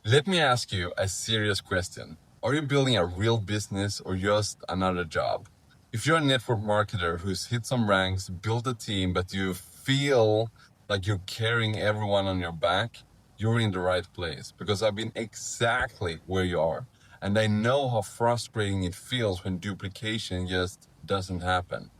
Let me ask you a serious question. Are you building a real business or just another job? If you're a network marketer who's hit some ranks, built a team, but you feel like you're carrying everyone on your back, you're in the right place because I've been exactly where you are. And I know how frustrating it feels when duplication just doesn't happen.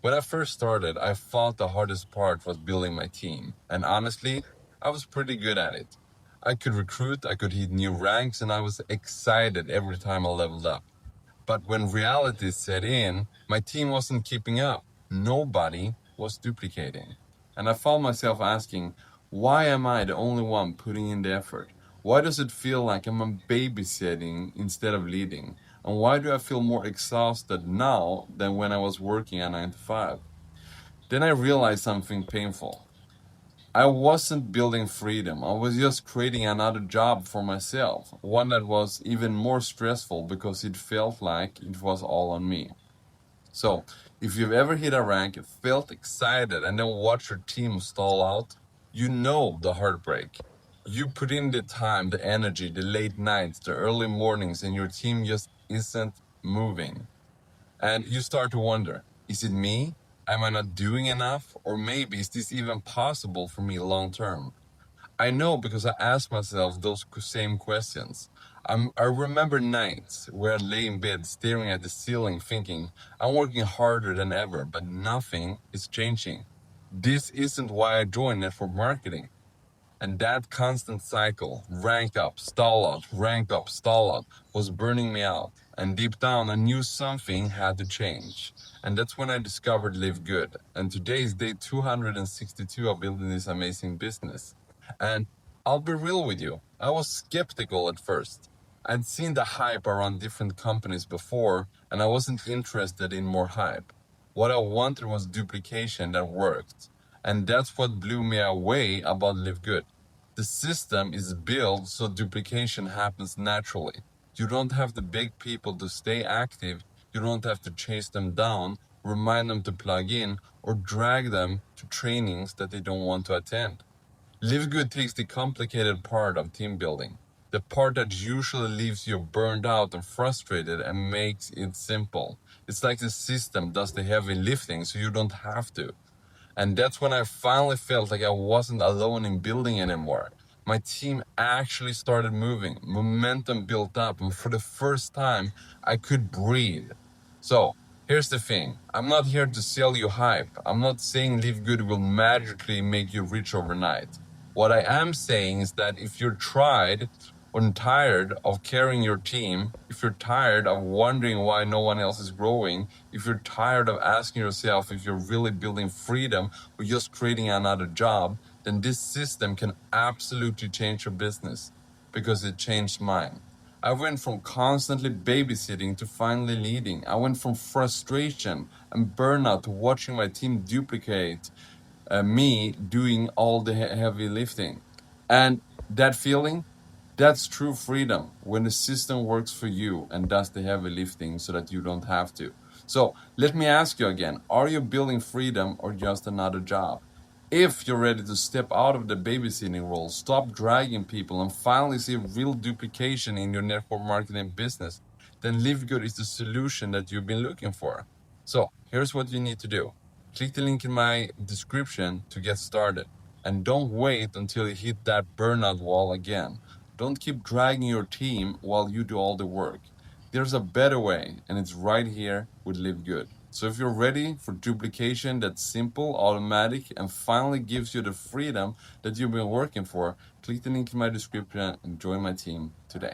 When I first started, I thought the hardest part was building my team. And honestly, I was pretty good at it. I could recruit, I could hit new ranks, and I was excited every time I leveled up. But when reality set in, my team wasn't keeping up. Nobody was duplicating. And I found myself asking, why am I the only one putting in the effort? Why does it feel like I'm babysitting instead of leading? And why do I feel more exhausted now than when I was working at 9 to 5? Then I realized something painful. I wasn't building freedom. I was just creating another job for myself, one that was even more stressful because it felt like it was all on me. So, if you've ever hit a rank, felt excited, and then watched your team stall out, you know the heartbreak. You put in the time, the energy, the late nights, the early mornings, and your team just isn't moving. And you start to wonder, is it me? Am I not doing enough? Or maybe is this even possible for me long term? I know because I asked myself those same questions. I remember nights where I lay in bed staring at the ceiling thinking, I'm working harder than ever, but nothing is changing. This isn't why I joined network marketing. And that constant cycle, rank up, stall out, was burning me out. And deep down, I knew something had to change. And that's when I discovered LiveGood. And today is day 262 of building this amazing business. And I'll be real with you, I was skeptical at first. I'd seen the hype around different companies before, and I wasn't interested in more hype. What I wanted was duplication that worked. And that's what blew me away about LiveGood. The system is built so duplication happens naturally. You don't have to beg people to stay active, you don't have to chase them down, remind them to plug in, or drag them to trainings that they don't want to attend. LiveGood takes the complicated part of team building, the part that usually leaves you burned out and frustrated, and makes it simple. It's like the system does the heavy lifting so you don't have to. And that's when I finally felt like I wasn't alone in building anymore. My team actually started moving, momentum built up, and for the first time, I could breathe. So, here's the thing, I'm not here to sell you hype. I'm not saying Live Good will magically make you rich overnight. What I am saying is that if you're tried or tired of carrying your team, if you're tired of wondering why no one else is growing, if you're tired of asking yourself if you're really building freedom or just creating another job, then this system can absolutely change your business because it changed mine. I went from constantly babysitting to finally leading. I went from frustration and burnout to watching my team duplicate me doing all the heavy lifting. And that feeling, that's true freedom when the system works for you and does the heavy lifting so that you don't have to. So let me ask you again, are you building freedom or just another job? If you're ready to step out of the babysitting role, stop dragging people, and finally see real duplication in your network marketing business, then LiveGood is the solution that you've been looking for. So here's what you need to do. Click the link in my description to get started. And don't wait until you hit that burnout wall again. Don't keep dragging your team while you do all the work. There's a better way, and it's right here with Live Good. So if you're ready for duplication that's simple, automatic, and finally gives you the freedom that you've been working for, click the link in my description and join my team today.